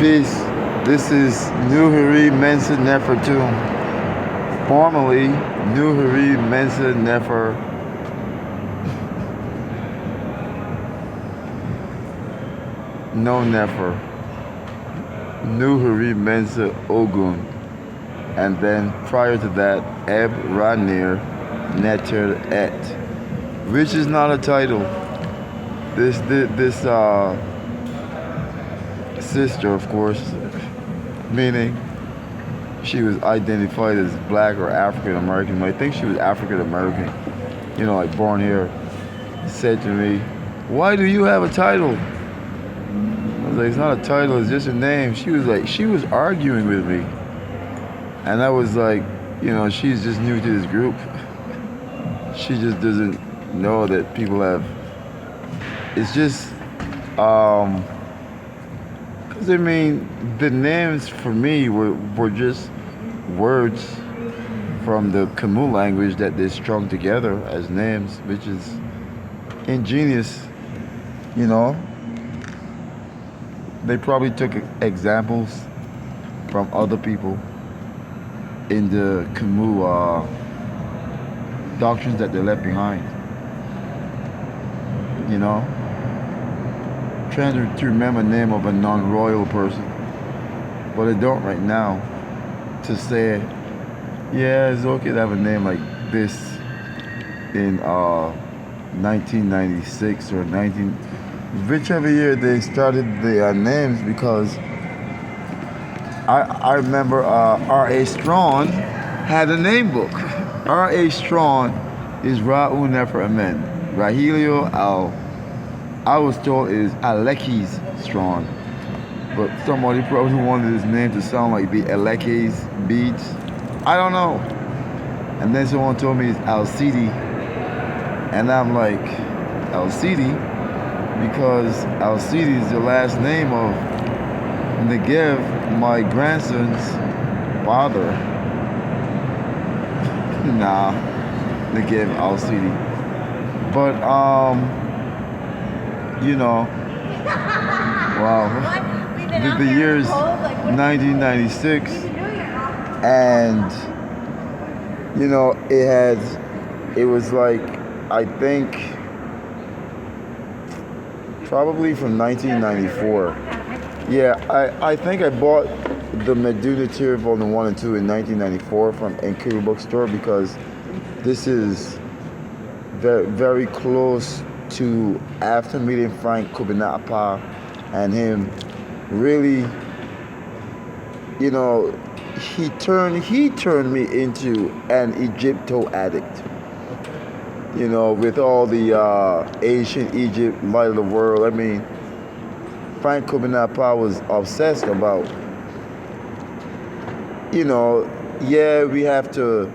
Peace. This is Nuhiri Mensa Nefertum. Formerly Nuhiri Mensa Nefer. No Nefer. Nuhiri Mensa Ogun. And then prior to that, Eb Ranir Neter Et. Which is not a title. This sister, of course, meaning she was identified as black or African American. I think she was African American, like born here, said to me, "Why do you have a title?" I was like, "It's not a title, it's just a name." She was arguing with me. And I was like, she's just new to this group. She just doesn't know that people have, it's just, the names for me were just words from the KHEMU language that they strung together as names, which is ingenious, They probably took examples from other people in the KHEMU doctrines that they left behind, Trying to remember the name of a non-royal person, but I don't right now. To say, yeah, it's okay to have a name like this in 1996 or whichever year they started the names, because I remember R.A. Strachan had a name book. R.A. Strachan is Ra'u Nefer Amen. Rahilio I was told is Alekis Strachan, but somebody probably wanted his name to sound like the Alekis beads. I don't know. And then someone told me it's Alcidi, and I'm like, Alcidi, because Alcidi is the last name of Negev, my grandson's father. Nah, Negev Alcidi. But wow. The year's 1996, and it was like, I think, probably from 1994. Yeah, I think I bought the Meduna Tier Volume 1 and 2 in 1994 from NK Bookstore, because this is very, very close to after meeting Frank Kubinapa and him really, he turned me into an Egypto addict. With all the ancient Egypt, light of the world. I mean, Frank Kubinapa was obsessed about, yeah, we have to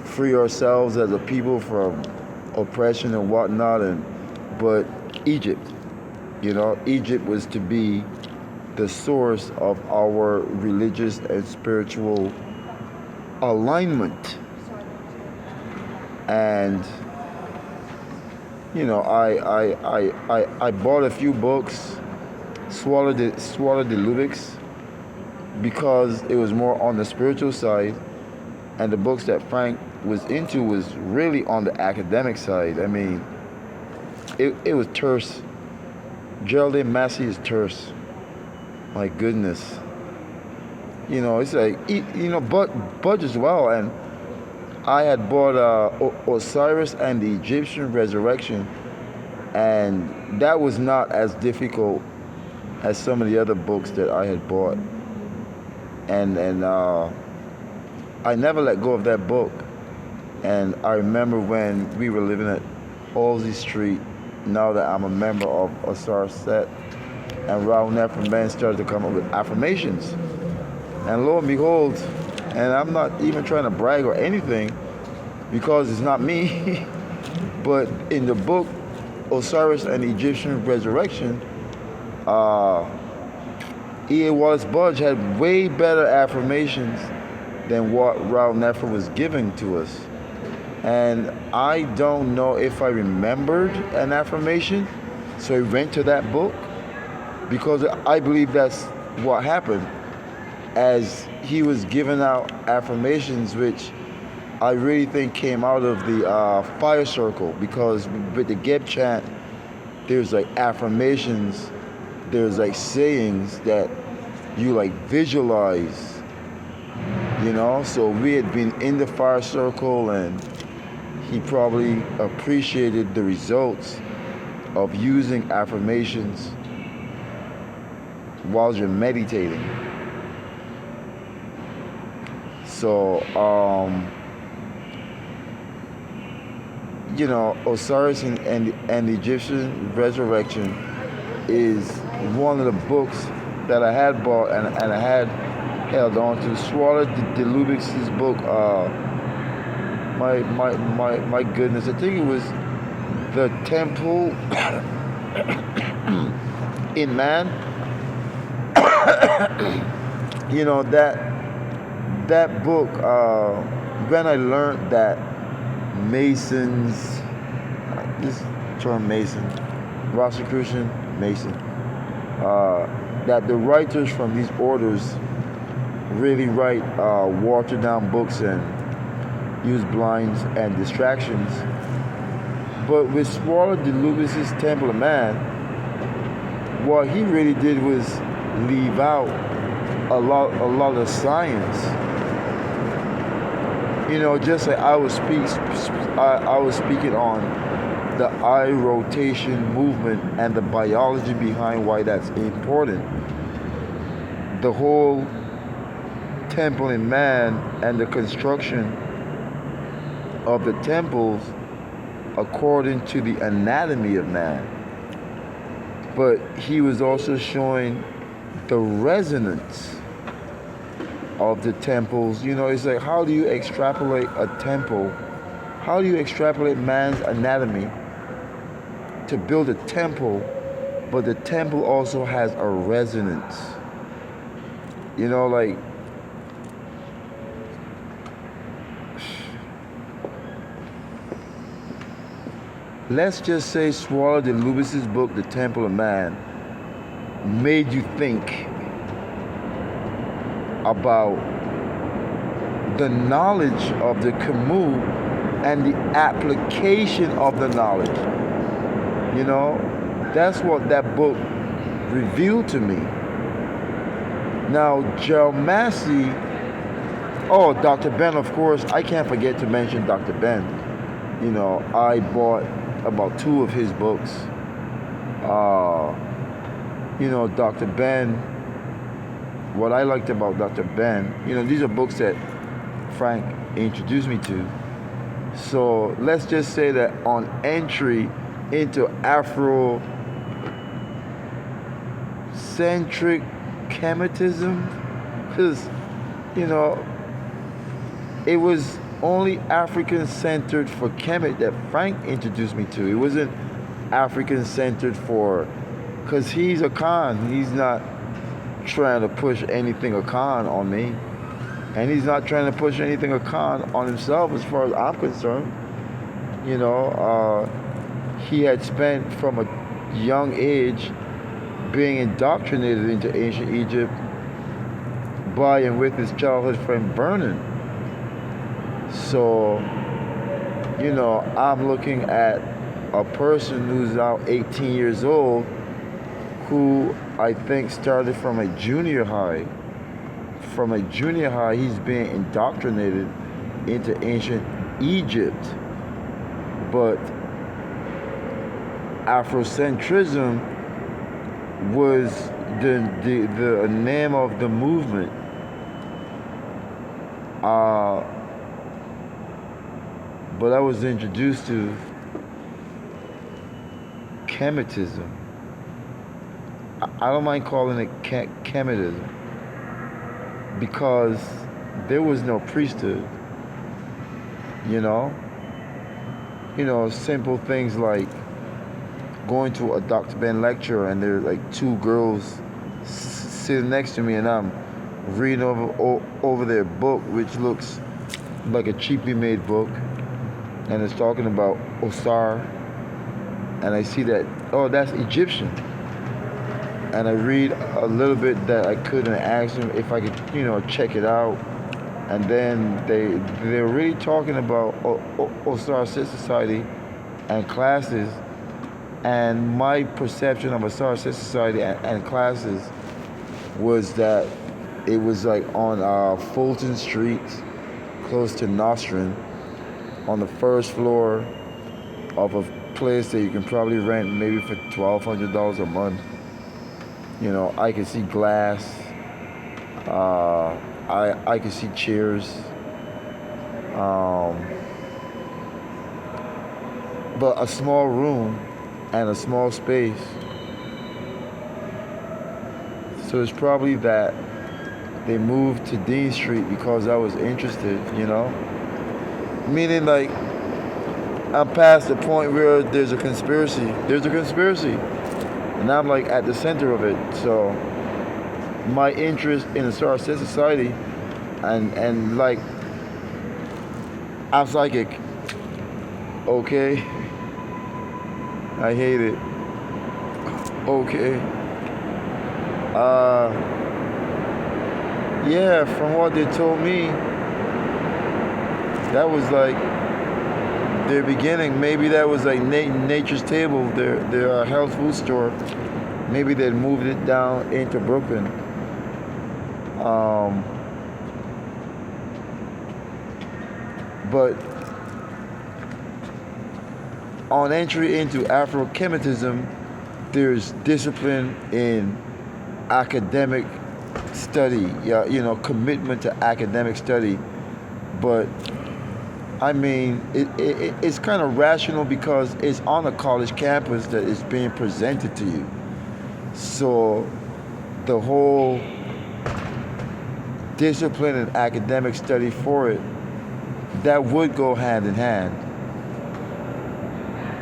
free ourselves as a people from oppression and whatnot, but Egypt, Egypt was to be the source of our religious and spiritual alignment. And I bought a few books, swallowed the lyrics, because it was more on the spiritual side, and the books that Frank was into was really on the academic side. I mean, it was terse. Geraldine Massey is terse. My goodness. It's like, Budge as well. And I had bought Osiris and the Egyptian Resurrection, and that was not as difficult as some of the other books that I had bought. And I never let go of that book. And I remember when we were living at Halsey Street, now that I'm a member of Osiris Set, and Raul Nefer Men started to come up with affirmations. And lo and behold, and I'm not even trying to brag or anything, because it's not me, but in the book Osiris and the Egyptian Resurrection, E.A. Wallace Budge had way better affirmations than what Raul Nefer was giving to us. And I don't know if I remembered an affirmation, so I went to that book, because I believe that's what happened as he was giving out affirmations, which I really think came out of the fire circle, because with the Geb chant, there's like affirmations, there's like sayings that you like visualize, you know. So we had been in the fire circle, and he probably appreciated the results of using affirmations while you're meditating. So, you know, Osiris and the Egyptian Resurrection is one of the books that I had bought and I had held on to. Swallow de Lubix's book, my goodness, I think it was The Temple in Man. You know, that book, when I learned that Masons, this term Mason, Rosicrucian Mason, that the writers from these orders really write watered down books and use blinds and distractions. But with Swallow de Lubix's Temple of Man, what he really did was leave out a lot of science. You know, just like I was speaking on the eye rotation movement and the biology behind why that's important. The whole temple in man and the construction of the temples according to the anatomy of man. But he was also showing the resonance of the temples. You know, it's like, how do you extrapolate a temple? How do you extrapolate man's anatomy to build a temple, but the temple also has a resonance? You know, like, let's just say Swallow de Lubix's book, The Temple of Man, made you think about the knowledge of the KHEMU and the application of the knowledge. You know, that's what that book revealed to me. Now, Gerald Massey, oh, Dr. Ben, of course, I can't forget to mention Dr. Ben. You know, I bought about 2 of his books. You know, Dr. Ben, what I liked about Dr. Ben, you know, these are books that Frank introduced me to. So let's just say that on entry into Afro-centric Kemetism, because, you know, it was only African-centered for Kemet that Frank introduced me to. It wasn't African-centered for, because he's a Khan. He's not trying to push anything a Khan on me. And he's not trying to push anything a Khan on himself as far as I'm concerned. You know, he had spent from a young age being indoctrinated into ancient Egypt by and with his childhood friend Vernon. So, you know, I'm looking at a person who's now 18 years old, who I think started from a junior high. From a junior high, he's being indoctrinated into ancient Egypt. But Afrocentrism was the name of the movement. But I was introduced to Kemetism. I don't mind calling it Kemetism, because there was no priesthood. You know, simple things like going to a Dr. Ben lecture and there's like 2 girls sitting next to me, and I'm reading over their book, which looks like a cheaply made book, and it's talking about Osar, and I see that, oh, that's Egyptian. And I read a little bit that I could and asked them if I could, check it out. And then they're really talking about Star Society and classes. And my perception of a Star Society and classes was that it was like on Fulton Street, close to Nostrand, on the first floor of a place that you can probably rent maybe for $1,200 a month. I could see glass. I could see chairs. But a small room and a small space. So it's probably that they moved to Dean Street because I was interested, Meaning like I'm past the point where there's a conspiracy. There's a conspiracy. And I'm like at the center of it. So my interest in the Star Society and like I'm psychic. Okay. I hate it. Okay. Yeah, from what they told me, that was like their beginning. Maybe that was like Nature's Table, their health food store. Maybe they'd moved it down into Brooklyn. But on entry into Afro-Kemetism, there's discipline in academic study, commitment to academic study. But I mean, it's kind of rational because it's on a college campus that is being presented to you. So the whole discipline and academic study for it, that would go hand in hand.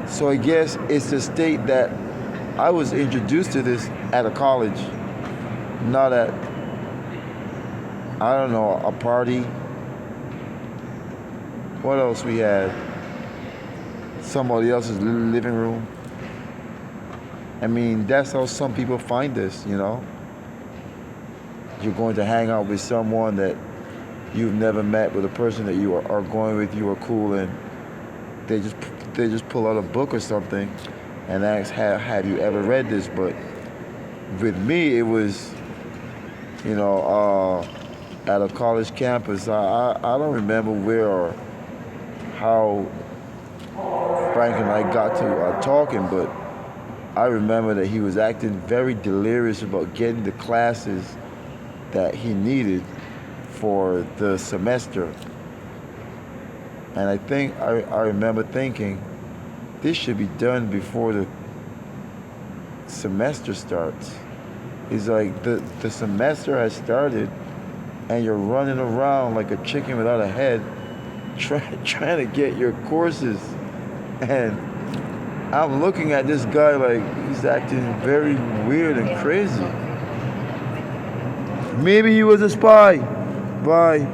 So I guess it's the state that I was introduced to this at a college, not at, I don't know, a party. What else we had? Somebody else's living room. I mean, that's how some people find this, You're going to hang out with someone that you've never met, with a person that you are going with, you are cool, and they just pull out a book or something and ask, have you ever read this? But with me, it was, at a college campus. I don't remember where or how Frank and I got to talking, but I remember that he was acting very delirious about getting the classes that he needed for the semester. And I think I remember thinking, this should be done before the semester starts. He's like, the semester has started and you're running around like a chicken without a head trying to get your courses. And I'm looking at this guy like he's acting very weird and crazy. Maybe he was a spy. Bye.